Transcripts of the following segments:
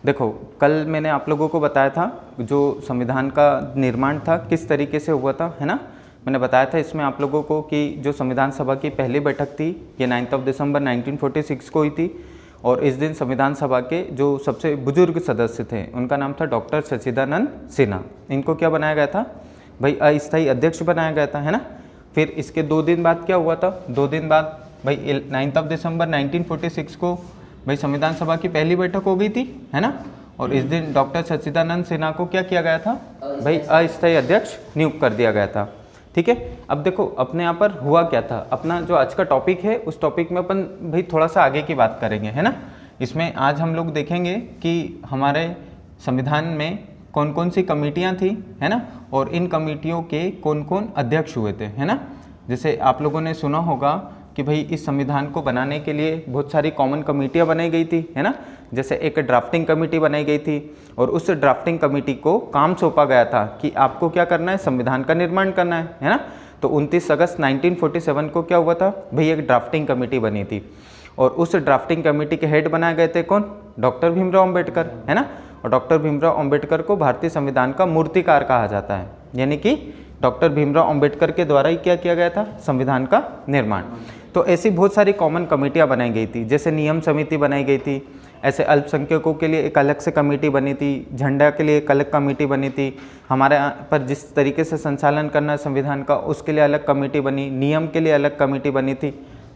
देखो, कल मैंने आप लोगों को बताया था जो संविधान का निर्माण था किस तरीके से हुआ था, है ना। मैंने बताया था इसमें आप लोगों को कि जो संविधान सभा की पहली बैठक थी ये 9 दिसंबर 1946 को हुई थी, और इस दिन संविधान सभा के जो सबसे बुजुर्ग सदस्य थे उनका नाम था डॉक्टर सच्चिदानंद सिन्हा। इनको क्या बनाया गया था भाई, अस्थायी अध्यक्ष बनाया गया था, है ना। फिर इसके 2 दिन बाद क्या हुआ था, 2 दिन बाद भाई 9 दिसंबर 1946 को भाई संविधान सभा की पहली बैठक हो गई थी, है ना। और इस दिन डॉक्टर सच्चिदानंद सिन्हा को क्या किया गया था भाई, अस्थायी अध्यक्ष नियुक्त कर दिया गया था। ठीक है, अब देखो अपने यहाँ पर हुआ क्या था, अपना जो आज का टॉपिक है उस टॉपिक में अपन भाई थोड़ा सा आगे की बात करेंगे, है ना। इसमें आज हम लोग देखेंगे कि हमारे संविधान में कौन कौन सी कमेटियाँ थी, है ना, और इन कमेटियों के कौन कौन अध्यक्ष हुए थे, है ना। जैसे आप लोगों ने सुना होगा कि भाई इस संविधान को बनाने के लिए बहुत सारी कॉमन कमेटियाँ बनाई गई थी, है ना। जैसे एक ड्राफ्टिंग कमेटी बनाई गई थी, और उस ड्राफ्टिंग कमेटी को काम सौंपा गया था कि आपको क्या करना है, संविधान का निर्माण करना है ना। तो 29 अगस्त 1947 को क्या हुआ था भाई, एक ड्राफ्टिंग कमेटी बनी थी, और उस ड्राफ्टिंग कमेटी के हेड बनाए गए थे कौन, डॉक्टर भीमराव अम्बेडकर, है ना। और डॉक्टर भीमराव अम्बेडकर को भारतीय संविधान का मूर्तिकार कहा जाता है, यानी कि डॉक्टर भीमराव अम्बेडकर के द्वारा ही क्या किया गया था, संविधान का निर्माण। तो ऐसी बहुत सारी कॉमन कमेटियाँ बनाई गई थी, जैसे नियम समिति बनाई गई थी, ऐसे अल्पसंख्यकों के लिए एक अलग से कमेटी बनी थी, झंडा के लिए एक अलग कमेटी बनी थी, हमारे यहाँ पर जिस तरीके से संचालन करना है संविधान का उसके लिए अलग कमेटी बनी, नियम के लिए अलग कमेटी बनी थी।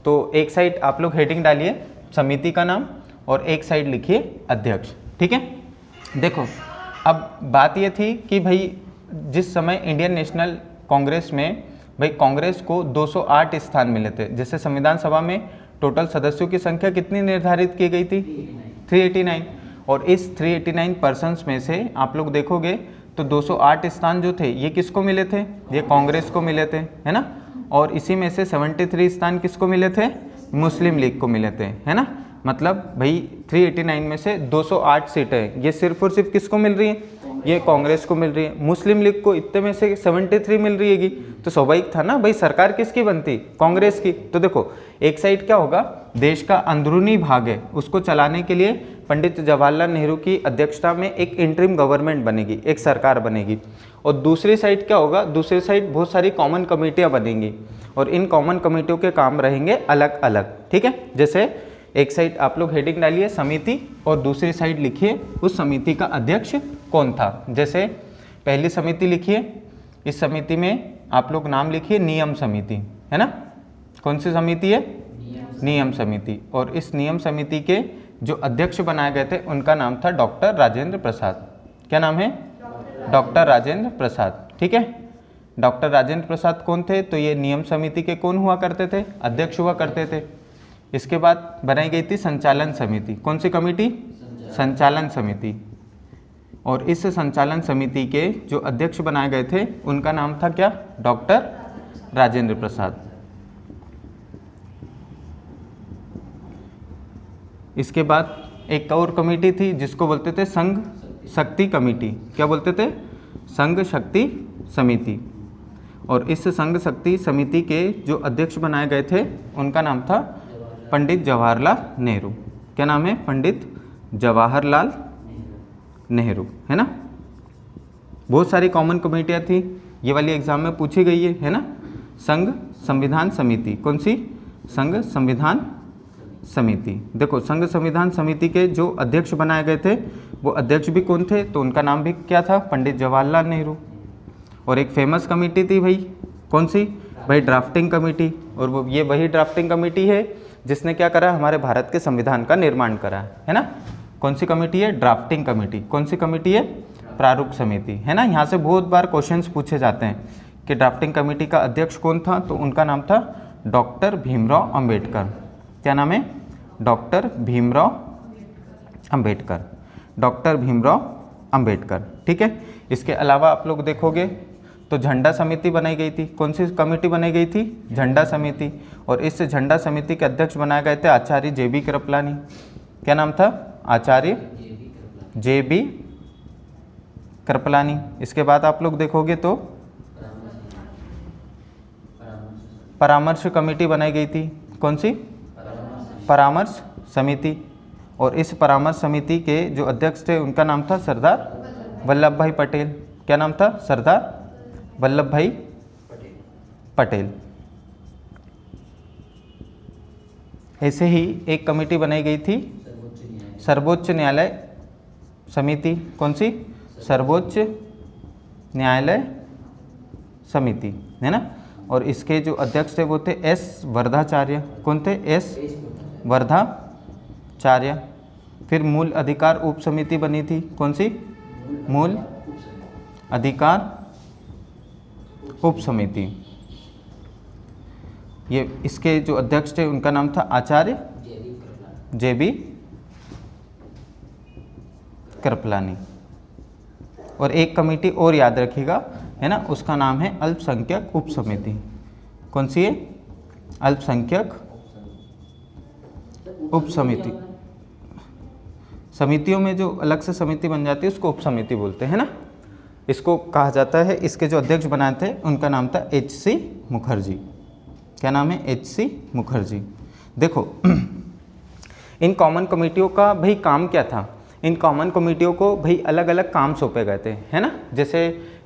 तो एक साइड आप लोग हेडिंग डालिए समिति का नाम, और एक साइड लिखिए अध्यक्ष, ठीक है। देखो अब बात ये थी कि भाई जिस समय इंडियन नेशनल कांग्रेस में भाई कांग्रेस को 208 स्थान मिले थे, जैसे संविधान सभा में टोटल सदस्यों की संख्या कितनी निर्धारित की गई थी, 389, और इस 389 पर्सन्स में से आप लोग देखोगे तो 208 स्थान जो थे ये किसको मिले थे, ये कांग्रेस को मिले थे, है ना। और इसी में से 73 स्थान किसको मिले थे, मुस्लिम लीग को मिले थे, है ना। मतलब भाई 389 में से 208 सीटें ये सिर्फ और सिर्फ किसको मिल रही है, ये कांग्रेस को मिल रही है। मुस्लिम लीग को इतने में से 73 मिल रही है, तो स्वाभाविक था ना भाई सरकार किसकी बनती, कांग्रेस की। तो देखो एक साइड क्या होगा, देश का अंदरूनी भाग है उसको चलाने के लिए पंडित जवाहरलाल नेहरू की अध्यक्षता में एक इंटरिम गवर्नमेंट बनेगी, एक सरकार बनेगी। और दूसरी साइड क्या होगा, दूसरी साइड बहुत सारी कॉमन कमेटियाँ बनेंगी, और इन कॉमन कमेटियों के काम रहेंगे अलग अलग, ठीक है। जैसे एक साइड आप लोग हेडिंग डालिए समिति, और दूसरी साइड लिखिए उस समिति का अध्यक्ष कौन था। जैसे पहली समिति लिखिए, इस समिति में आप लोग नाम लिखिए नियम समिति, है ना। कौन सी समिति है, नियम समिति। और इस नियम समिति के जो अध्यक्ष बनाए गए थे उनका नाम था डॉक्टर राजेंद्र प्रसाद। क्या नाम है, डॉक्टर राजेंद्र प्रसाद, ठीक है। डॉक्टर राजेंद्र प्रसाद कौन थे, तो ये नियम समिति के कौन हुआ करते थे, अध्यक्ष हुआ करते थे। इसके बाद बनाई गई थी संचालन समिति, कौन सी कमेटी, संचालन समिति। और इस संचालन समिति के जो अध्यक्ष बनाए गए थे उनका नाम था क्या, डॉक्टर राजेंद्र प्रसाद। इसके बाद एक और कमेटी थी जिसको बोलते थे संघ शक्ति कमेटी। क्या बोलते थे, संघ शक्ति समिति। और इस संघ शक्ति समिति के जो अध्यक्ष बनाए गए थे उनका नाम था पंडित जवाहरलाल नेहरू। क्या नाम है, पंडित जवाहरलाल नेहरू, है ना। बहुत सारी कॉमन कमेटियाँ थी, ये वाली एग्जाम में पूछी गई है ना। संघ संविधान समिति, कौन सी, संघ संविधान समिति। देखो संघ संविधान समिति के जो अध्यक्ष बनाए गए थे वो अध्यक्ष भी कौन थे, तो उनका नाम भी क्या था, पंडित जवाहरलाल नेहरू। और एक फेमस कमेटी थी भाई, कौन सी भाई, ड्राफ्टिंग कमेटी। और वो ये वही ड्राफ्टिंग कमेटी है जिसने क्या करा, हमारे भारत के संविधान का निर्माण करा, है ना। कौन सी कमेटी है, ड्राफ्टिंग कमेटी। कौन सी कमेटी है, प्रारूप समिति, है ना। यहाँ से बहुत बार क्वेश्चंस पूछे जाते हैं कि ड्राफ्टिंग कमेटी का अध्यक्ष कौन था, तो उनका नाम था डॉक्टर भीमराव अम्बेडकर। क्या नाम है, डॉक्टर भीमराव अम्बेडकर, डॉक्टर भीमराव अम्बेडकर, ठीक है। इसके अलावा आप लोग देखोगे तो झंडा समिति बनाई गई थी। कौन सी कमेटी बनाई गई थी, झंडा समिति। और इस झंडा समिति के अध्यक्ष बनाए गए थे आचार्य JB कृपलानी। क्या नाम था, आचार्य JB कृपलानी। इसके बाद आप लोग देखोगे तो परामर्श कमेटी बनाई गई थी। कौन सी, परामर्श समिति। और इस परामर्श समिति के जो अध्यक्ष थे उनका नाम था सरदार वल्लभ भाई पटेल। क्या नाम था? सरदार वल्लभ भाई पटेल। ऐसे ही एक कमेटी बनाई गई थी सर्वोच्च न्यायालय समिति। कौन सी? सर्वोच्च न्यायालय समिति, है ना। और इसके जो अध्यक्ष थे वो थे एस वर्धाचार्य। कौन थे? एस वर्धाचार्य। फिर मूल अधिकार उप समिति बनी थी। कौन सी? मूल अधिकार उप समिति। ये इसके जो अध्यक्ष थे उनका नाम था आचार्य JB कृपलानी। और एक कमेटी और याद रखिएगा, है ना, उसका नाम है अल्पसंख्यक उप समिति। कौन सी है? अल्पसंख्यक उप समिति। समितियों में जो अलग से समिति बन जाती है उसको उप समिति बोलते हैं ना, इसको कहा जाता है। इसके जो अध्यक्ष बनाए थे उनका नाम था HC मुखर्जी। क्या नाम है? HC मुखर्जी। देखो इन कॉमन कमेटियों का भाई काम क्या था? इन कॉमन कमेटियों को भाई अलग अलग काम सौंपे गए थे, है ना। जैसे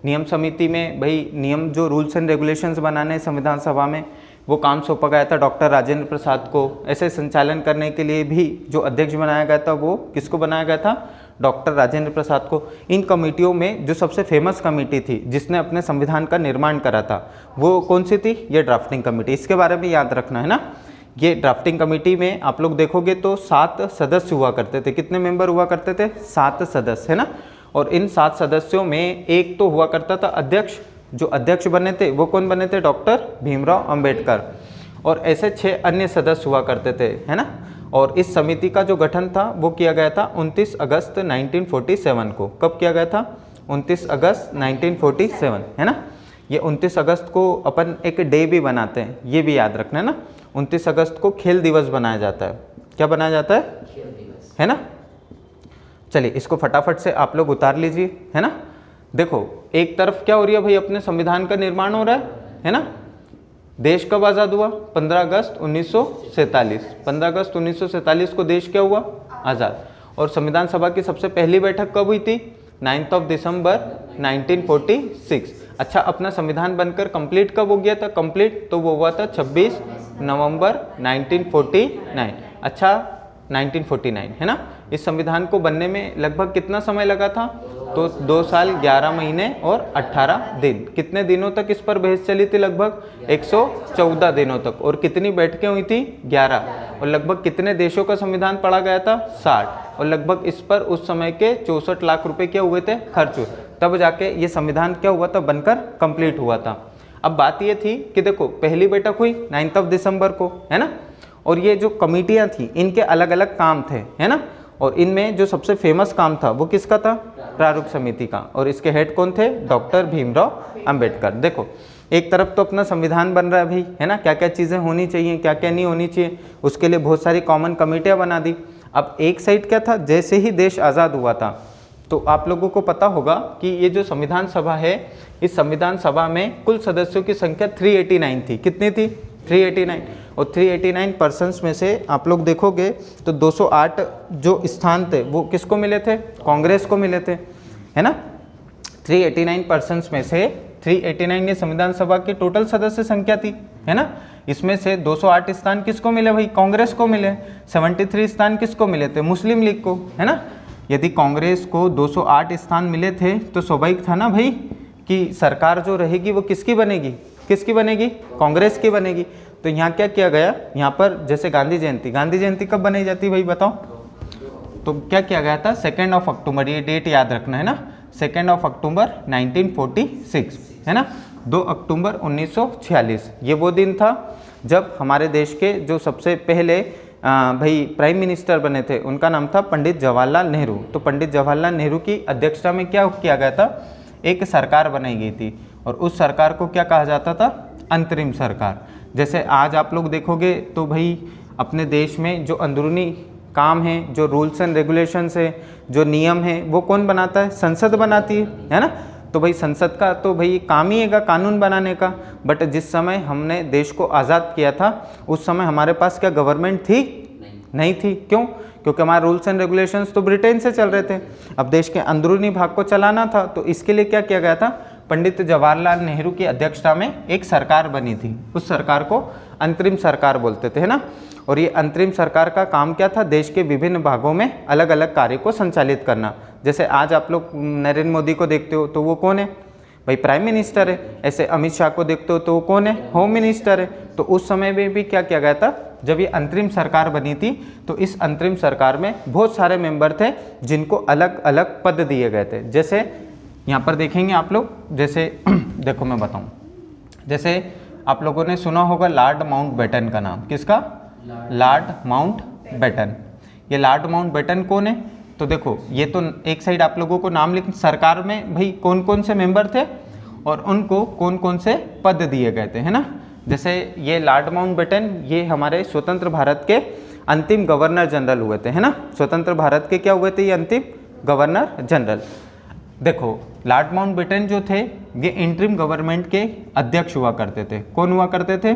नियम समिति में भाई नियम जो रूल्स एंड रेगुलेशंस बनाने संविधान सभा में वो काम सौंपा गया था डॉक्टर राजेंद्र प्रसाद को। ऐसे संचालन करने के लिए भी जो अध्यक्ष बनाया गया था वो किसको बनाया गया था? डॉक्टर राजेंद्र प्रसाद को। इन कमेटियों में जो सबसे फेमस कमेटी थी जिसने अपने संविधान का निर्माण करा था वो कौन सी थी? ये ड्राफ्टिंग कमेटी। इसके बारे में याद रखना, है ना। ये ड्राफ्टिंग कमेटी में आप लोग देखोगे तो 7 सदस्य हुआ करते थे। कितने मेंबर हुआ करते थे? 7 सदस्य, है ना। और इन 7 सदस्यों में एक तो हुआ करता था अध्यक्ष। जो अध्यक्ष बने थे वो कौन बने थे? डॉक्टर भीमराव अंबेडकर। और ऐसे 6 अन्य सदस्य हुआ करते थे, है ना। और इस समिति का जो गठन था वो किया गया था 29 अगस्त 1947 को। कब किया गया था? 29 अगस्त 1947, है ना। ये 29 अगस्त को अपन एक डे भी बनाते हैं, ये भी याद रखना, है ना। 29 अगस्त को खेल दिवस बनाया जाता है। क्या बनाया जाता है? खेल दिवस, है ना। चलिए इसको फटाफट से आप लोग उतार लीजिए, है ना। देखो एक तरफ क्या हो रही है भाई, अपने संविधान का निर्माण हो रहा है ना। देश कब आज़ाद हुआ? 15 अगस्त 1947। 15 अगस्त 1947 को देश क्या हुआ? आज़ाद। और संविधान सभा की सबसे पहली बैठक कब हुई थी? 9 दिसंबर 1946। अच्छा, अपना संविधान बनकर कंप्लीट कब हो गया था? कंप्लीट तो वो हुआ था 26 नवंबर 1949। अच्छा 1949, है ना। इस संविधान को बनने में लगभग कितना समय लगा था? तो 2 साल 11 महीने और 18 दिन। कितने दिनों तक इस पर बहस चली थी? लगभग 114 दिनों तक। और कितनी बैठकें हुई थी? 11। और लगभग कितने देशों का संविधान पढ़ा गया था? 60। और लगभग इस पर उस समय के 64 लाख रुपए क्या हुए थे? खर्च हुए। तब जाके ये संविधान क्या हुआ था? बनकर कंप्लीट हुआ था। अब बात ये थी कि देखो पहली बैठक हुई 9 दिसंबर को, है ना। और ये जो कमेटियां थी इनके अलग अलग काम थे, है ना। और इनमें जो सबसे फेमस काम था वो किसका था? प्रारूप समिति का। और इसके हेड कौन थे? डॉक्टर भीमराव अंबेडकर। देखो एक तरफ तो अपना संविधान बन रहा है भाई, है ना, क्या क्या चीज़ें होनी चाहिए, क्या क्या नहीं होनी चाहिए, उसके लिए बहुत सारी कॉमन कमेटियाँ बना दी। अब एक साइड क्या था, जैसे ही देश आज़ाद हुआ था तो आप लोगों को पता होगा कि ये जो संविधान सभा है, इस संविधान सभा में कुल सदस्यों की संख्या 389 थी। कितनी थी? 389। और 389 पर्सन्स में से आप लोग देखोगे तो 208 जो स्थान थे वो किसको मिले थे? कांग्रेस को मिले थे, है ना। 389 पर्सन्स में से 389 ये संविधान सभा की टोटल सदस्य संख्या थी, है ना। इसमें से 208 स्थान किसको मिले भाई? कांग्रेस को मिले। 73 स्थान किसको मिले थे? मुस्लिम लीग को, है ना। यदि कांग्रेस को 208 स्थान मिले थे तो स्वाभाविक था ना भाई कि सरकार जो रहेगी वो किसकी बनेगी? किसकी बनेगी? कांग्रेस की बनेगी। तो यहाँ क्या किया गया? यहाँ पर जैसे गांधी जयंती कब बनाई जाती है भाई बताओ? तो क्या किया गया था? 2 अक्टूबर, ये डेट याद रखना, है ना। 2 अक्टूबर 1946, है ना। 2 अक्टूबर 1946 ये वो दिन था जब हमारे देश के जो सबसे पहले भाई प्राइम मिनिस्टर बने थे उनका नाम था पंडित जवाहरलाल नेहरू। तो पंडित जवाहरलाल नेहरू की अध्यक्षता में क्या किया गया था? एक सरकार बनाई गई थी। और उस सरकार को क्या कहा जाता था? अंतरिम सरकार। जैसे आज आप लोग देखोगे तो भाई अपने देश में जो अंदरूनी काम है, जो रूल्स एंड रेगुलेशंस है, जो नियम है, वो कौन बनाता है? संसद बनाती है ना। तो भाई संसद का तो भाई काम ही है कानून बनाने का। बट जिस समय हमने देश को आज़ाद किया था उस समय हमारे पास क्या गवर्नमेंट थी? नहीं थी। क्यों? क्योंकि हमारे रूल्स एंड रेगुलेशंस तो ब्रिटेन से चल रहे थे। अब देश के अंदरूनी भाग को चलाना था, तो इसके लिए क्या किया गया था, पंडित जवाहरलाल नेहरू की अध्यक्षता में एक सरकार बनी थी। उस सरकार को अंतरिम सरकार बोलते थे, है ना। और ये अंतरिम सरकार का काम क्या था, देश के विभिन्न भागों में अलग अलग कार्य को संचालित करना। जैसे आज आप लोग नरेंद्र मोदी को देखते हो तो वो कौन है भाई, प्राइम मिनिस्टर है। ऐसे अमित शाह को देखते हो तो वो कौन है, होम मिनिस्टर है। तो उस समय में भी क्या किया गया था, जब ये अंतरिम सरकार बनी थी तो इस अंतरिम सरकार में बहुत सारे मेंबर थे जिनको अलग अलग पद दिए गए थे। जैसे यहाँ पर देखेंगे आप लोग, जैसे देखो मैं बताऊँ, जैसे आप लोगों ने सुना होगा लॉर्ड माउंटबेटन का नाम, किसका, लॉर्ड माउंटबेटन। ये लॉर्ड माउंटबेटन कौन है, तो देखो ये तो एक साइड आप लोगों को नाम लिख, सरकार में भाई कौन कौन से मेंबर थे और उनको कौन कौन से पद दिए गए थे, है ना। जैसे ये लॉर्ड माउंटबेटन ये हमारे स्वतंत्र भारत के अंतिम गवर्नर जनरल हुए थे, है ना। स्वतंत्र भारत के क्या हुए थे, ये अंतिम गवर्नर जनरल। देखो लॉर्ड माउंटबेटन जो थे ये इंटरिम गवर्नमेंट के अध्यक्ष हुआ करते थे। कौन हुआ करते थे,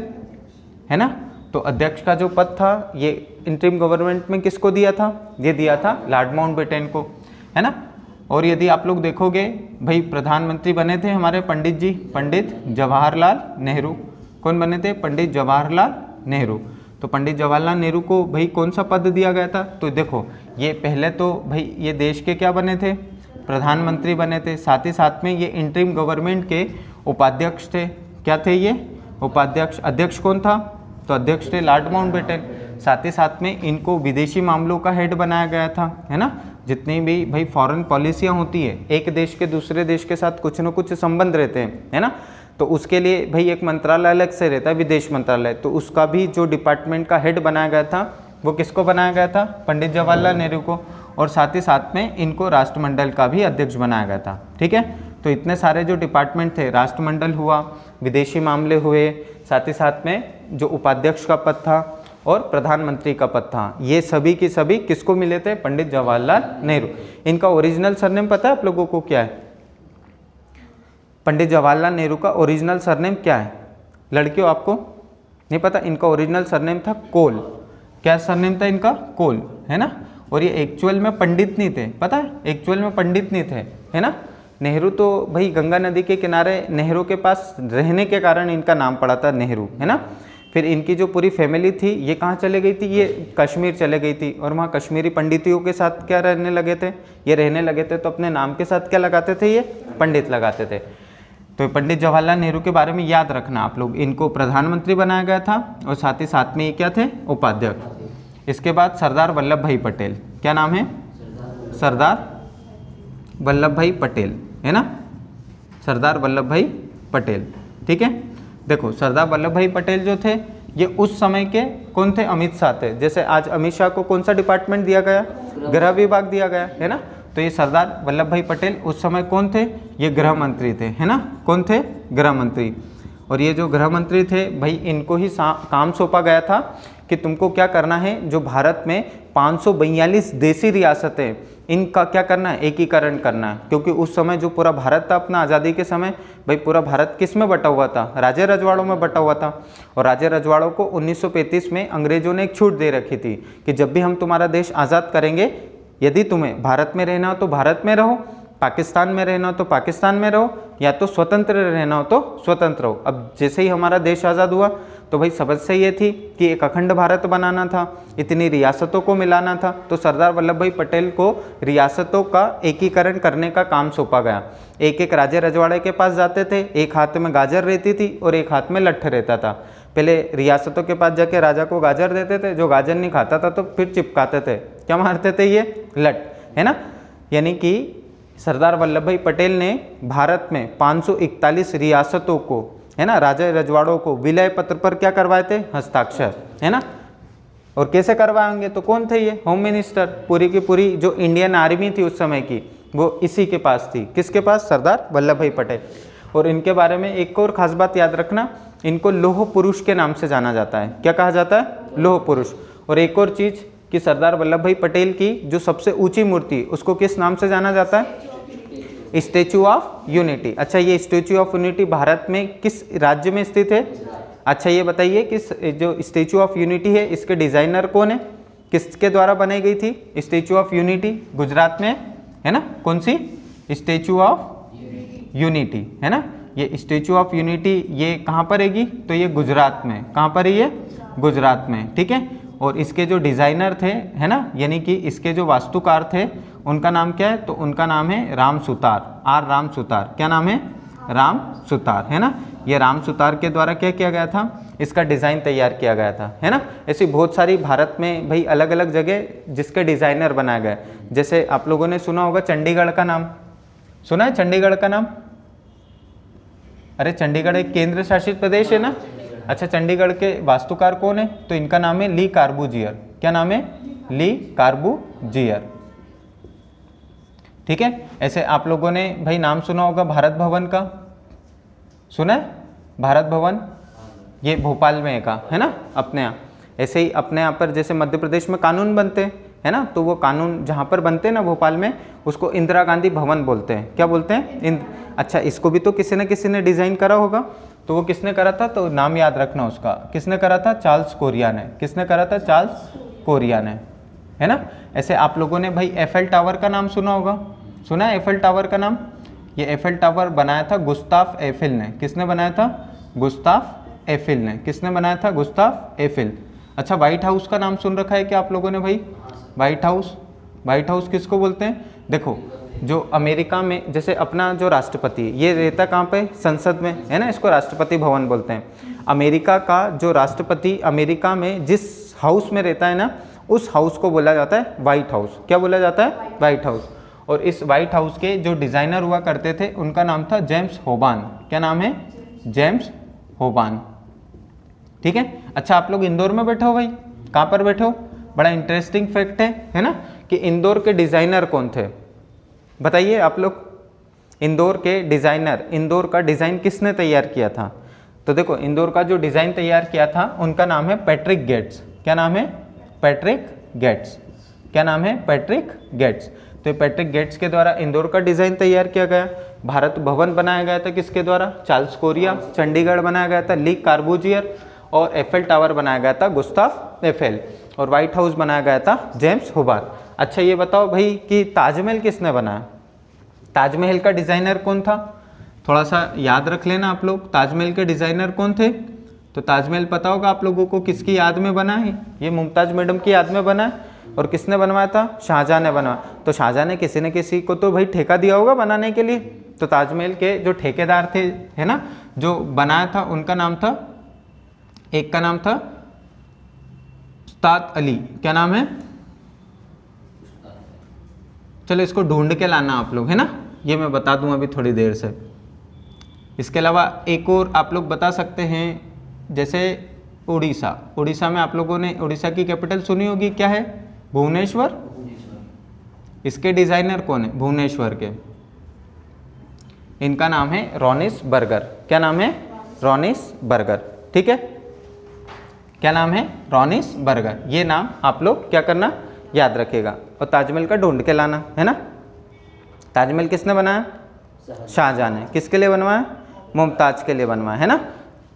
है ना। तो अध्यक्ष का जो पद था ये इंटरिम गवर्नमेंट में किसको दिया था, ये दिया था लॉर्ड माउंटबेटन को, है ना। और यदि आप लोग देखोगे भाई प्रधानमंत्री बने थे हमारे पंडित जी, पंडित जवाहरलाल नेहरू। कौन बने थे, पंडित जवाहरलाल नेहरू। तो पंडित जवाहरलाल नेहरू को भाई कौन सा पद दिया गया था, तो देखो ये पहले तो भाई ये देश के क्या बने थे, प्रधानमंत्री बने थे। साथ ही साथ में ये इंटरिम गवर्नमेंट के उपाध्यक्ष थे। क्या थे ये, उपाध्यक्ष। अध्यक्ष कौन था, तो अध्यक्ष थे लॉर्ड माउंटबेटन। साथ ही साथ में इनको विदेशी मामलों का हेड बनाया गया था, है ना। जितनी भी भाई फॉरेन पॉलिसियाँ होती है, एक देश के दूसरे देश के साथ कुछ न कुछ संबंध रहते हैं, है ना। तो उसके लिए भाई एक मंत्रालय अलग से रहता है, विदेश मंत्रालय। तो उसका भी जो डिपार्टमेंट का हेड बनाया गया था वो किसको बनाया गया था, पंडित जवाहरलाल नेहरू को। और साथ ही साथ में इनको राष्ट्रमंडल का भी अध्यक्ष बनाया गया था, ठीक है। तो इतने सारे जो डिपार्टमेंट थे, राष्ट्रमंडल हुआ, विदेशी मामले हुए, साथ ही साथ में जो उपाध्यक्ष का पद था और प्रधानमंत्री का पद था, ये सभी की सभी किसको मिले थे, पंडित जवाहरलाल नेहरू। इनका ओरिजिनल सरनेम पता है आप लोगों को क्या है, पंडित जवाहरलाल नेहरू का ओरिजिनल सरनेम क्या है, लड़कियों आपको नहीं पता। इनका ओरिजिनल सरनेम था कोल। क्या सरनेम था इनका, कोल, है ना। और ये एक्चुअल में पंडित नहीं थे, पता है, एक्चुअल में पंडित नहीं थे, है ना। नेहरू तो भाई गंगा नदी के किनारे नेहरू के पास रहने के कारण इनका नाम पड़ा था नेहरू, है ना। फिर इनकी जो पूरी फैमिली थी ये कहाँ चले गई थी, ये कश्मीर चले गई थी। और वहाँ कश्मीरी पंडितियों के साथ क्या रहने लगे थे, ये रहने लगे थे। तो अपने नाम के साथ क्या लगाते थे, ये पंडित लगाते थे। तो पंडित जवाहरलाल नेहरू के बारे में याद रखना आप लोग, इनको प्रधानमंत्री बनाया गया था और साथ ही साथ में ये क्या थे, उपाध्यक्ष। इसके बाद सरदार वल्लभ भाई पटेल, क्या नाम है, सरदार वल्लभ भाई पटेल, है ना, सरदार वल्लभ भाई पटेल, ठीक है। देखो सरदार वल्लभ भाई पटेल जो थे ये उस समय के कौन थे, अमित शाह थे। जैसे आज अमित शाह को कौन सा डिपार्टमेंट दिया गया, गृह विभाग दिया गया, है ना। तो ये सरदार वल्लभ भाई पटेल उस समय कौन थे, ये गृह मंत्री थे, है ना। कौन थे, गृह मंत्री। और ये जो गृह मंत्री थे भाई इनको ही काम सौंपा गया था कि तुमको क्या करना है, जो भारत में 542 देसी रियासतें, इनका क्या करना है, एकीकरण करना है। क्योंकि उस समय जो पूरा भारत था अपना आज़ादी के समय, भाई पूरा भारत किस में बटा हुआ था, राज्य रजवाड़ों में बटा हुआ था। और राज्य रजवाड़ों को 1935 में अंग्रेजों ने एक छूट दे रखी थी कि जब भी हम तुम्हारा देश आज़ाद करेंगे, यदि तुम्हें भारत में रहना हो तो भारत में रहो, पाकिस्तान में रहना हो तो पाकिस्तान में रहो, या तो स्वतंत्र रहना हो तो स्वतंत्र रहो। अब जैसे ही हमारा देश आज़ाद हुआ तो भाई समस्या ये थी कि एक अखंड भारत बनाना था, इतनी रियासतों को मिलाना था। तो सरदार वल्लभ भाई पटेल को रियासतों का एकीकरण करने का काम सौंपा गया। एक एक राजे रजवाड़े के पास जाते थे, एक हाथ में गाजर रहती थी और एक हाथ में लट्ठ रहता था। पहले रियासतों के पास जाके राजा को गाजर देते थे, जो गाजर नहीं खाता था तो फिर चिपकाते थे, क्या मारते थे, ये लट, है ना। यानी कि सरदार वल्लभ भाई पटेल ने भारत में 541 रियासतों को, है ना, राजा रजवाड़ों को विलय पत्र पर क्या करवाए थे, हस्ताक्षर, है ना। और कैसे करवाएंगे, तो कौन थे ये, होम मिनिस्टर। पूरी की पूरी जो इंडियन आर्मी थी उस समय की वो इसी के पास थी, किसके पास, सरदार वल्लभ भाई पटेल। और इनके बारे में एक और खास बात याद रखना, इनको लौह पुरुष के नाम से जाना जाता है। क्या कहा जाता है, लौह पुरुष। और एक और चीज़ कि सरदार वल्लभ भाई पटेल की जो सबसे ऊंची मूर्ति उसको किस नाम से जाना जाता है, स्टैचू ऑफ यूनिटी। अच्छा ये स्टैचू ऑफ यूनिटी भारत में किस राज्य में स्थित है, अच्छा ये बताइए कि जो स्टैचू ऑफ यूनिटी है इसके डिज़ाइनर कौन है, किसके द्वारा बनाई गई थी? स्टैचू ऑफ यूनिटी गुजरात में, है ना। कौन सी? स्टैचू ऑफ यूनिटी, है ना। ये स्टैचू ऑफ यूनिटी ये कहाँ पर रहेगी? तो ये गुजरात में। कहाँ पर है ये? गुजरात में, ठीक है। और इसके जो डिज़ाइनर थे, है ना, यानी कि इसके जो वास्तुकार थे, उनका नाम क्या है? तो उनका नाम है राम सुतार, आर राम सुतार। क्या नाम है? राम सुतार, है ना। ये राम सुतार के द्वारा क्या किया गया था? इसका डिज़ाइन तैयार किया गया था, है ना। ऐसी बहुत सारी भारत में भाई अलग अलग जगह जिसके डिज़ाइनर बनाए गए। जैसे आप लोगों ने सुना होगा चंडीगढ़ का नाम, सुना है चंडीगढ़ का नाम? अरे चंडीगढ़ एक केंद्र शासित प्रदेश है ना। अच्छा, चंडीगढ़ के वास्तुकार कौन है? तो इनका नाम है ली कार्बूजियर। क्या नाम है? ली कार्बूजियर, ठीक है। ऐसे आप लोगों ने भाई नाम सुना होगा भारत भवन का, सुना है? भारत भवन ये भोपाल में का, है ना, अपने यहाँ। ऐसे ही अपने यहाँ पर जैसे मध्य प्रदेश में कानून बनते हैं, है ना, तो वो कानून जहाँ पर बनते हैं ना भोपाल में, उसको इंदिरा गांधी भवन बोलते हैं। क्या बोलते हैं? अच्छा, इसको भी तो किसी न किसी ने डिज़ाइन करा होगा। तो वो किसने करा था? तो नाम याद रखना उसका। किसने करा था? चार्ल्स कोरिया ने। किसने करा था? चार्ल्स कोरिया ने, है ना। ऐसे आप लोगों ने भाई एफएल टावर का नाम सुना होगा, सुना है एफएल टावर का नाम? ये एफएल टावर बनाया था गुस्ताफ एफिल ने। किसने बनाया था? गुस्ताफ एफिल ने। किसने बनाया था? Gustave Eiffel. अच्छा, व्हाइट हाउस का नाम सुन रखा है क्या आप लोगों ने भाई? व्हाइट हाउस, व्हाइट हाउस किसको बोलते हैं? देखो, जो अमेरिका में जैसे अपना जो राष्ट्रपति ये रहता कहाँ पे? संसद में, है ना। इसको राष्ट्रपति भवन बोलते हैं। अमेरिका का जो राष्ट्रपति अमेरिका में जिस हाउस में रहता है ना, उस हाउस को बोला जाता है व्हाइट हाउस। क्या बोला जाता है? White house. और इस व्हाइट हाउस के जो डिज़ाइनर हुआ करते थे उनका नाम था जेम्स होबान। क्या नाम है? जेम्स होबान, ठीक है। अच्छा, आप लोग इंदौर में बैठे हो भाई, कहाँ पर बैठे हो? बड़ा इंटरेस्टिंग फैक्ट है ना, कि इंदौर के डिज़ाइनर कौन थे? बताइए आप लोग। इंदौर के डिज़ाइनर, इंदौर का डिज़ाइन किसने तैयार किया था? तो देखो, इंदौर का जो डिज़ाइन तैयार किया था उनका नाम है पैट्रिक गेट्स। क्या नाम है? Patrick Gates. क्या नाम है? Patrick Gates. तो पैट्रिक गेट्स के द्वारा इंदौर का डिज़ाइन तैयार किया गया। भारत भवन बनाया गया था किसके द्वारा? Charles Korea. चंडीगढ़ बनाया गया था ली कार्बूजियर। और एफएल टावर बनाया गया था गुस्ताफ एफेल। और व्हाइट हाउस बनाया गया था जेम्स होबान। अच्छा, ये बताओ भाई कि ताजमहल किसने बनाया? ताजमहल का डिज़ाइनर कौन था? थोड़ा सा याद रख लेना आप लोग, ताजमहल के डिज़ाइनर कौन थे? तो ताजमहल पता होगा आप लोगों को किसकी याद में बना है? ये मुमताज़ मैडम की याद में बना है। और किसने बनवाया था? शाहजहाँ ने बनवाया। तो शाहजहाँ ने किसी न किसी को तो भाई ठेका दिया होगा बनाने के लिए। तो ताजमहल के जो ठेकेदार थे, है ना, जो बनाया था, उनका नाम था, एक का नाम था उस्ताद अली। क्या नाम है? चलो इसको ढूंढ के लाना आप लोग, है ना, ये मैं बता दूं अभी थोड़ी देर से। इसके अलावा एक और आप लोग बता सकते हैं, जैसे उड़ीसा। उड़ीसा में आप लोगों ने उड़ीसा की कैपिटल सुनी होगी, क्या है? भुवनेश्वर। इसके डिज़ाइनर कौन है? भुवनेश्वर के, इनका नाम है रॉनिस बर्गर। क्या नाम है? रॉनिस बर्गर, ठीक है। क्या नाम है? रॉनिस बर्गर। ये नाम आप लोग क्या करना? याद रखेगा। और ताजमहल का ढूंढ के लाना, है ना। ताजमहल किसने बनाया? शाहजहाँ ने। किसके लिए बनवाया? मुमताज़ के लिए बनवाया, है ना।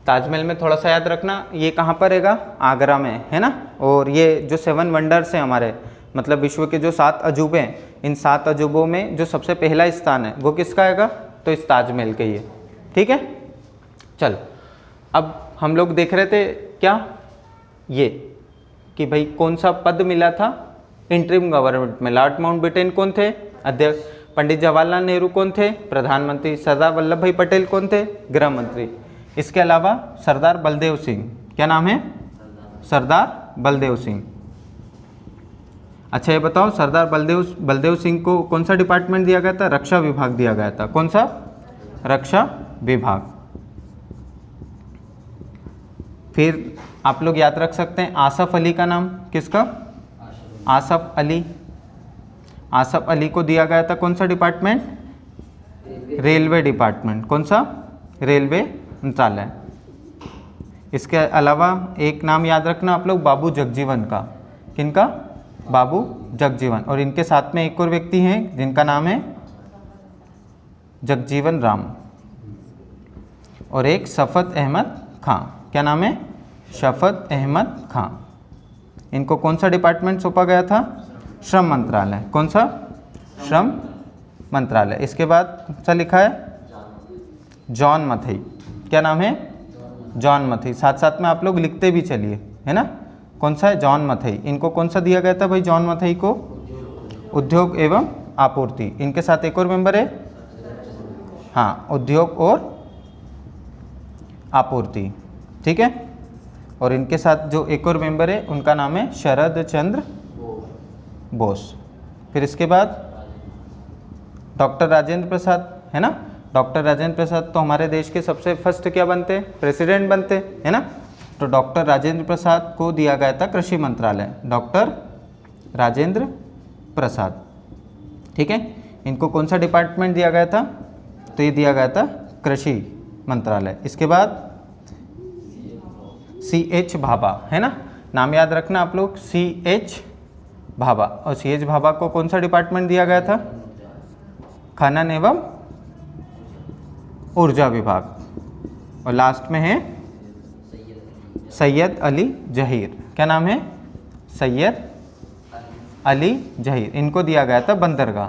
ताजमहल में थोड़ा सा याद रखना, ये कहाँ पर रहेगा? आगरा में, है ना। और ये जो 7 वंडर्स हैं हमारे, मतलब विश्व के जो 7 अजूबे हैं, इन 7 अजूबों में जो सबसे पहला स्थान है वो किसका आएगा? तो इस ताजमहल के ही है, ठीक है। चल, अब हम लोग देख रहे थे क्या, ये कि भाई कौन सा पद मिला था इंटरिम गवर्नमेंट में? लॉर्ड माउंटबेटन कौन थे? अध्यक्ष। पंडित जवाहरलाल नेहरू कौन थे? प्रधानमंत्री। सरदार वल्लभ भाई पटेल कौन थे? गृह मंत्री। इसके अलावा सरदार बलदेव सिंह। क्या नाम है? सरदार बलदेव सिंह। अच्छा, ये बताओ, सरदार बलदेव सिंह को कौन सा डिपार्टमेंट दिया गया था? रक्षा विभाग दिया गया था। कौन सा? रक्षा विभाग। फिर आप लोग याद रख सकते हैं आसफ अली का नाम। किसका? आसफ अली। आसफ अली को दिया गया था कौन सा डिपार्टमेंट? Railway department. कौन सा? रेलवे मंत्रालय। इसके अलावा एक नाम याद रखना आप लोग, बाबू जगजीवन का। किनका? बाबू जगजीवन। और इनके साथ में एक और व्यक्ति हैं जिनका नाम है जगजीवन राम, और एक शफत अहमद खां। क्या नाम है? शफत अहमद खां। इनको कौन सा डिपार्टमेंट सौंपा गया था? श्रम मंत्रालय। कौन सा? श्रम मंत्रालय। इसके बाद कौन सा लिखा है? जॉन मथई। क्या नाम है? जॉन मथई। साथ साथ में आप लोग लिखते भी चलिए, है ना। कौन सा है? जॉन मथई। इनको कौन सा दिया गया था भाई? जॉन मथई को उद्योग एवं आपूर्ति। इनके साथ एक और मेंबर है, हाँ, उद्योग और आपूर्ति, ठीक है। और इनके साथ जो एक और मेंबर है उनका नाम है शरद चंद्र बोस। फिर इसके बाद डॉक्टर राजेंद्र प्रसाद, है ना। डॉक्टर राजेंद्र प्रसाद तो हमारे देश के सबसे फर्स्ट क्या बनते हैं? प्रेसिडेंट बनते हैं, है ना। तो डॉक्टर राजेंद्र प्रसाद को दिया गया था कृषि मंत्रालय। डॉक्टर राजेंद्र प्रसाद, ठीक है। इनको कौन सा डिपार्टमेंट दिया गया था? तो ये दिया गया था कृषि मंत्रालय। इसके बाद CH भाभा, है ना, नाम याद रखना आप लोग, CH भाभा। और CH भाभा को कौन सा डिपार्टमेंट दिया गया था? खनन एवं ऊर्जा विभाग। और लास्ट में है सैयद अली जहीर। क्या नाम है? सैयद अली जहीर। इनको दिया गया था बंदरगाह,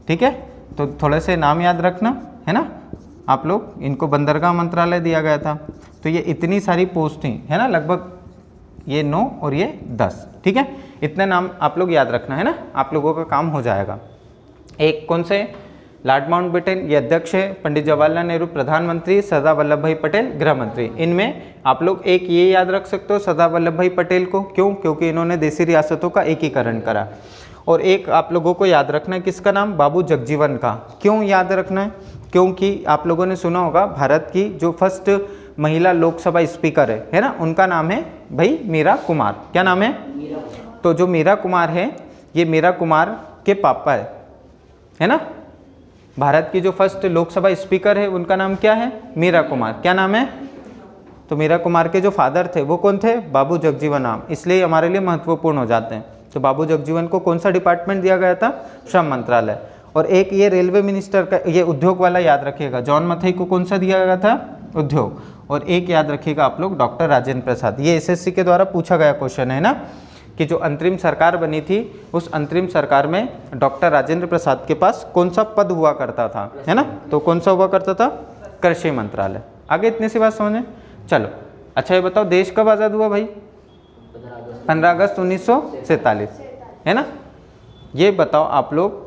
ठीक है। तो थोड़े से नाम याद रखना, है ना आप लोग। इनको बंदरगाह मंत्रालय दिया गया था। तो ये इतनी सारी पोस्ट थी, है ना, लगभग ये 9 और ये 10, ठीक है। इतने नाम आप लोग याद रखना, है ना, आप लोगों का काम हो जाएगा। एक कौन से? लॉर्ड माउंटबेटन, ये अध्यक्ष है। पंडित जवाहरलाल नेहरू प्रधानमंत्री, सरदार वल्लभ भाई पटेल गृह मंत्री। इनमें आप लोग एक ये याद रख सकते हो, सरदार वल्लभ भाई पटेल को। क्यों? क्योंकि इन्होंने देशी रियासतों का एकीकरण करा। और एक आप लोगों को याद रखना है, किसका नाम? बाबू जगजीवन का। क्यों याद रखना है? क्योंकि आप लोगों ने सुना होगा भारत की जो फर्स्ट महिला लोकसभा स्पीकर है ना, उनका नाम है भाई मीरा कुमार। क्या नाम है? तो जो मीरा कुमार है, ये मीरा कुमार के पापा है ना। भारत की जो फर्स्ट लोकसभा स्पीकर है उनका नाम क्या है? मीरा कुमार। क्या नाम है? तो मीरा कुमार के जो फादर थे वो कौन थे? बाबू जगजीवन राम। इसलिए हमारे लिए महत्वपूर्ण हो जाते हैं। तो बाबू जगजीवन को कौन सा डिपार्टमेंट दिया गया था? श्रम मंत्रालय। और एक ये रेलवे मिनिस्टर का, ये उद्योग वाला याद रखिएगा, जॉन मथई को कौन सा दिया गया था? उद्योग। और एक याद रखिएगा आप लोग, डॉक्टर राजेंद्र प्रसाद। ये SSC के द्वारा पूछा गया क्वेश्चन है ना, कि जो अंतरिम सरकार बनी थी उस अंतरिम सरकार में डॉक्टर राजेंद्र प्रसाद के पास कौन सा पद हुआ करता था, है ना। तो कौन सा हुआ करता था? कृषि मंत्रालय। आगे इतनी सी बात समझे। चलो अच्छा, ये बताओ देश कब आज़ाद हुआ भाई? 15 अगस्त 1947, है ना। ये बताओ आप लोग,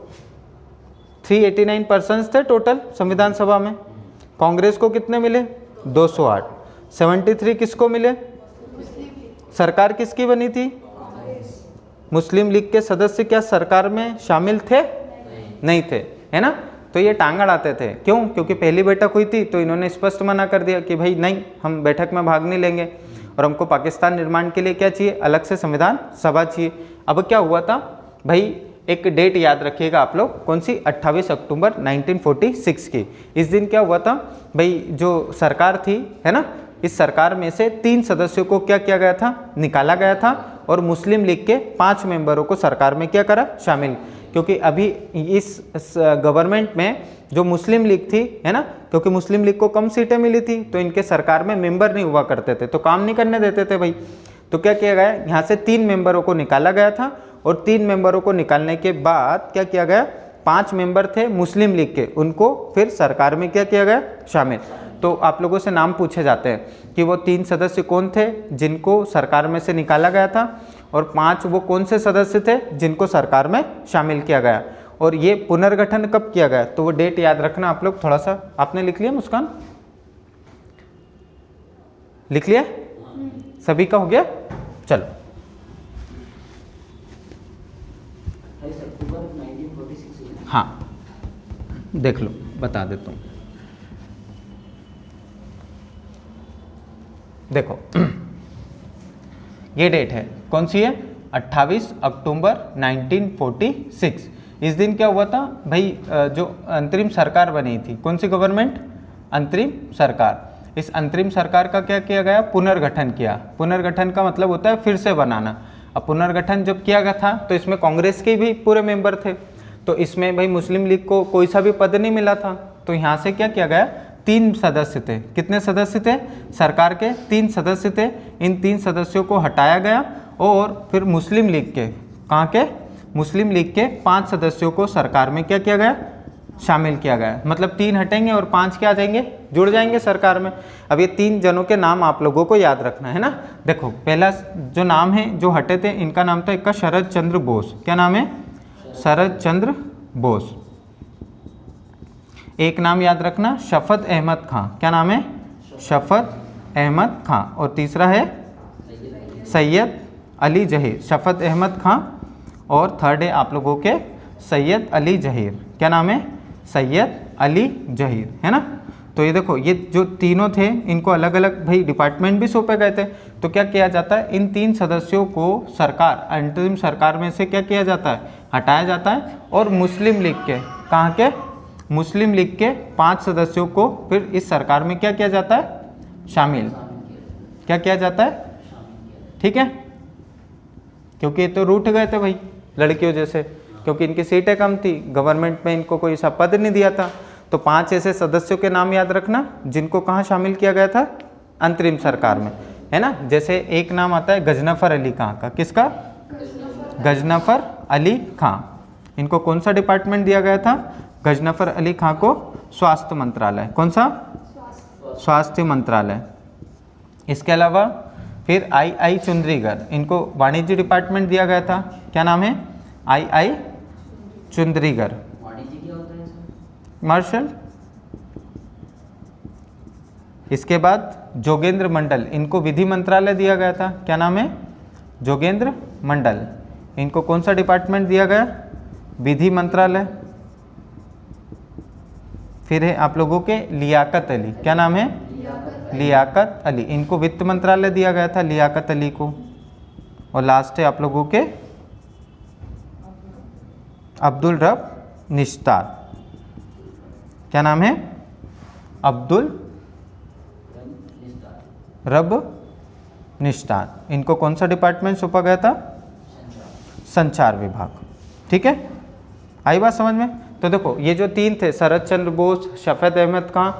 389 पर्सन्स थे टोटल संविधान सभा में। कांग्रेस को कितने मिले? 208। 73 किसको मिले? सरकार किसकी बनी थी? मुस्लिम लीग के सदस्य क्या सरकार में शामिल थे? नहीं थे, है ना। तो ये टांग अड़ाते थे। क्यों? क्योंकि पहली बैठक हुई थी तो इन्होंने स्पष्ट मना कर दिया कि भाई नहीं, हम बैठक में भाग नहीं लेंगे और हमको पाकिस्तान निर्माण के लिए क्या चाहिए? अलग से संविधान सभा चाहिए। अब क्या हुआ था भाई, एक डेट याद रखिएगा आप लोग, कौन सी? 28 अक्टूबर 1946 की। इस दिन क्या हुआ था भाई, जो सरकार थी, है ना, इस सरकार में से 3 सदस्यों को क्या किया गया था? निकाला गया था। और मुस्लिम लीग के 5 मेंबरों को सरकार में क्या करा? शामिल। क्योंकि अभी इस गवर्नमेंट में जो मुस्लिम लीग थी, है ना, क्योंकि मुस्लिम लीग को कम सीटें मिली थी तो इनके सरकार में मेंबर नहीं हुआ करते थे, तो काम नहीं करने देते थे भाई। तो क्या किया गया? यहाँ से 3 मेंबरों को निकाला गया था। और 3 मेंबरों को निकालने के बाद क्या किया गया? 5 मेंबर थे मुस्लिम लीग के, उनको फिर सरकार में क्या किया गया? शामिल। तो आप लोगों से नाम पूछे जाते हैं कि वो 3 सदस्य कौन थे जिनको सरकार में से निकाला गया था, और 5 वो कौन से सदस्य थे जिनको सरकार में शामिल किया गया। और ये पुनर्गठन कब किया गया? तो वो डेट याद रखना आप लोग। थोड़ा सा आपने लिख लिया मुस्कान? लिख लिया? सभी का हो गया? चलो, हाँ देख लो, बता देता हूँ। देखो ये डेट है, कौन सी है? 28 अक्टूबर 1946। इस दिन क्या हुआ था भाई, जो अंतरिम सरकार बनी थी, कौन सी गवर्नमेंट? अंतरिम सरकार। इस अंतरिम सरकार का क्या किया गया? पुनर्गठन किया। पुनर्गठन का मतलब होता है फिर से बनाना। अब पुनर्गठन जब किया गया था तो इसमें कांग्रेस के भी पूरे मेंबर थे, तो इसमें भाई मुस्लिम लीग को कोई सा भी पद नहीं मिला था। तो यहाँ से क्या किया गया? 3 सदस्य थे। कितने सदस्य थे? सरकार के 3 सदस्य थे। इन 3 सदस्यों को हटाया गया और फिर मुस्लिम लीग के, कहाँ के, मुस्लिम लीग के 5 सदस्यों को सरकार में क्या किया गया, शामिल किया गया। मतलब 3 हटेंगे और 5 क्या आ जाएंगे, जुड़ जाएंगे सरकार में। अब ये 3 जनों के नाम आप लोगों को याद रखना है ना। देखो पहला जो नाम है जो हटे थे, इनका नाम था, एक का शरद चंद्र बोस। क्या नाम है, शरद चंद्र बोस। एक नाम याद रखना, शफत अहमद खां। क्या नाम है, शफत अहमद खां। और तीसरा है सैयद अली जहीर, शफत अहमद खां। और थर्ड है आप लोगों के सैयद अली जहीर। क्या नाम है, सैयद अली जहीर, है ना। तो ये देखो, ये जो तीनों थे इनको अलग अलग भाई डिपार्टमेंट भी सौंपे गए थे। तो क्या किया जाता है, इन 3 सदस्यों को सरकार, अंतरिम सरकार में से क्या किया जाता है, हटाया जाता है। और मुस्लिम लीग के, कहाँ के, मुस्लिम लीग के 5 सदस्यों को फिर इस सरकार में क्या किया जाता है, शामिल क्या किया जाता है, ठीक है। क्योंकि ये तो रूठ गए थे भाई लड़कियों जैसे, क्योंकि इनकी सीटें कम थी, गवर्नमेंट में इनको कोई सा पद नहीं दिया था। तो 5 ऐसे सदस्यों के नाम याद रखना जिनको कहाँ शामिल किया गया था, अंतरिम सरकार में, है ना। जैसे एक नाम आता है गजनफर अली खां का, किसका, गजनफर अली खां। इनको कौन सा डिपार्टमेंट दिया गया था, गजनफर अली खां को स्वास्थ्य मंत्रालय। कौन सा, स्वास्थ्य मंत्रालय। इसके अलावा फिर आई चुंद्रीगर, इनको वाणिज्य डिपार्टमेंट दिया गया था। क्या नाम है, आई चुंद्रीगर, मार्शल। इसके बाद जोगेंद्र मंडल, इनको विधि मंत्रालय दिया गया था। क्या नाम है, जोगेंद्र मंडल। इनको कौन सा डिपार्टमेंट दिया गया, विधि मंत्रालय। फिर है आप लोगों के लियाकत अली। क्या नाम है, लियाकत अली। इनको वित्त मंत्रालय दिया गया था, लियाकत अली को। और लास्ट है आप लोगों के अब्दुल रब निश्तार। क्या नाम है, अब्दुल रब निश्तार। इनको कौन सा डिपार्टमेंट सौंपा गया था, संचार विभाग, ठीक है। आई बात समझ में। तो देखो ये जो 3 थे, शरद चंद्र बोस, शफत अहमद खां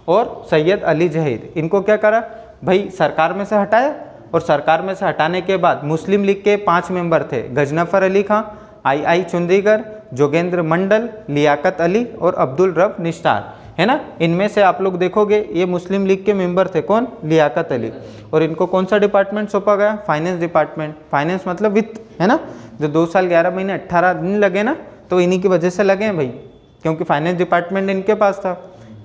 और सैयद अली जहीर, इनको क्या करा भाई, सरकार में से हटाया। और सरकार में से हटाने के बाद मुस्लिम लीग के 5 मेंबर थे, गजनफर अली खां, आई चुंदीगर, जोगेंद्र मंडल, लियाकत अली और अब्दुल रब निश्तार, है ना। इनमें से आप लोग देखोगे ये मुस्लिम लीग के मेंबर थे, कौन, लियाकत अली। और इनको कौन सा डिपार्टमेंट सौंपा गया, फाइनेंस डिपार्टमेंट। फाइनेंस मतलब वित्त, है ना। जो 2 साल 11 महीने 18 दिन लगे ना, तो इन्हीं की वजह से लगे हैं भाई, क्योंकि फाइनेंस डिपार्टमेंट इनके पास था।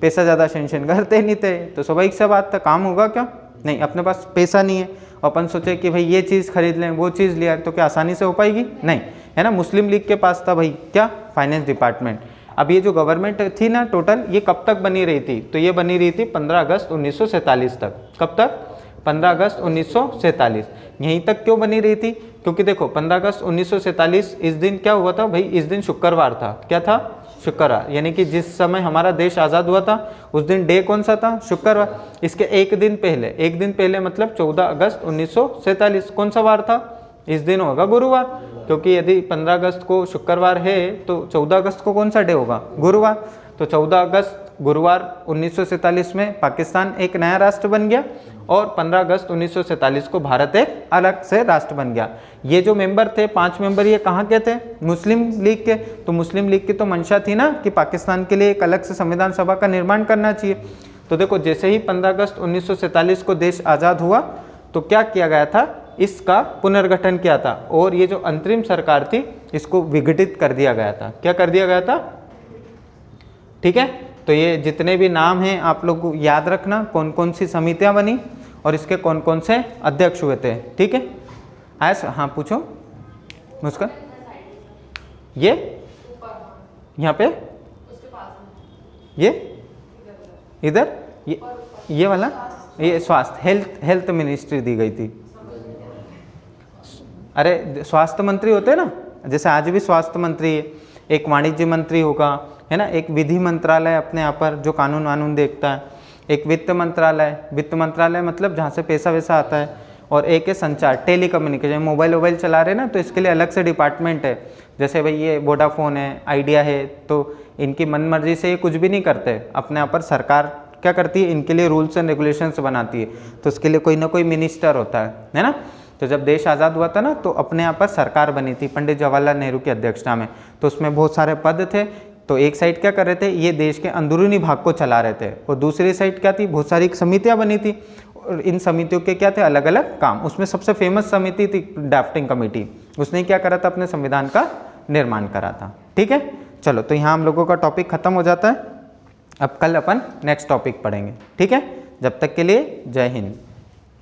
पैसा ज़्यादा सेंशन करते नहीं थे, तो स्वाभाविक सा बात था, काम होगा क्या, नहीं। अपने पास पैसा नहीं है, अपन सोचे कि भाई ये चीज़ खरीद लें, वो चीज़ लिया, तो क्या आसानी से हो पाएगी, नहीं, है ना। मुस्लिम लीग के पास था भाई क्या, फाइनेंस डिपार्टमेंट। अब ये जो गवर्नमेंट थी ना टोटल, ये कब तक बनी रही थी, तो ये बनी रही थी 15 अगस्त 1947 तक। कब तक, 15 अगस्त 1947। यहीं तक क्यों बनी रही थी, क्योंकि देखो 15 अगस्त 1947 इस दिन क्या हुआ था भाई, इस दिन शुक्रवार था। क्या था, शुक्रवार। यानी कि जिस समय हमारा देश आज़ाद हुआ था उस दिन डे कौन सा था, शुक्रवार। इसके एक दिन पहले मतलब 14 अगस्त 1947 कौन सा वार था, इस दिन होगा गुरुवार। क्योंकि यदि 15 अगस्त को शुक्रवार है तो 14 अगस्त को कौन सा डे होगा, गुरुवार। तो 14 अगस्त गुरुवार 1947 में पाकिस्तान एक नया राष्ट्र बन गया और 15 अगस्त 1947 को भारत एक अलग से राष्ट्र बन गया। ये जो मेंबर थे 5 मेंबर, ये कहाँ के थे, मुस्लिम लीग के। तो मुस्लिम लीग की तो मंशा थी ना कि पाकिस्तान के लिए एक अलग से संविधान सभा का निर्माण करना चाहिए। तो देखो जैसे ही 15 अगस्त 1947 को देश आज़ाद हुआ तो क्या किया गया था, इसका पुनर्गठन किया था और ये जो अंतरिम सरकार थी इसको विघटित कर दिया गया था। क्या कर दिया गया था, ठीक है। तो ये जितने भी नाम हैं आप लोग को याद रखना, कौन कौन सी समितियां बनी और इसके कौन कौन से अध्यक्ष हुए थे, ठीक है। ऐसा, हाँ पूछो मुस्कान। ये यहाँ पे, ये इधर, ये वाला, ये स्वास्थ्य हेल्थ मिनिस्ट्री दी गई थी। अरे स्वास्थ्य मंत्री होते हैं ना, जैसे आज भी स्वास्थ्य मंत्री है, एक वाणिज्य मंत्री होगा, है ना, एक विधि मंत्रालय अपने यहाँ पर जो कानून वानून देखता है, एक वित्त मंत्रालय मतलब जहाँ से पैसा वैसा आता है, और एक है संचार टेलीकम्युनिकेशन, मोबाइल चला रहे हैं ना तो इसके लिए अलग से डिपार्टमेंट है। जैसे भाई ये वोडाफोन है, आइडिया है, तो इनकी मनमर्जी से ये कुछ भी नहीं करते, अपने यहाँ पर सरकार क्या करती है, इनके लिए रूल्स एंड रेगुलेशंस बनाती है, तो उसके लिए कोई ना कोई मिनिस्टर होता है ना। तो जब देश आज़ाद हुआ था ना, तो अपने यहाँ पर सरकार बनी थी पंडित जवाहरलाल नेहरू की अध्यक्षता में। तो उसमें बहुत सारे पद थे। तो एक साइड क्या कर रहे थे, ये देश के अंदरूनी भाग को चला रहे थे, और दूसरी साइड क्या थी, बहुत सारी समितियाँ बनी थी, और इन समितियों के क्या थे, अलग अलग काम। उसमें सबसे फेमस समिति थी ड्राफ्टिंग कमेटी, उसने क्या करा था, अपने संविधान का निर्माण करा था। ठीक है, चलो तो यहाँ हम लोगों का टॉपिक खत्म हो जाता है। अब कल अपन नेक्स्ट टॉपिक पढ़ेंगे। ठीक है, जब तक के लिए जय हिंद।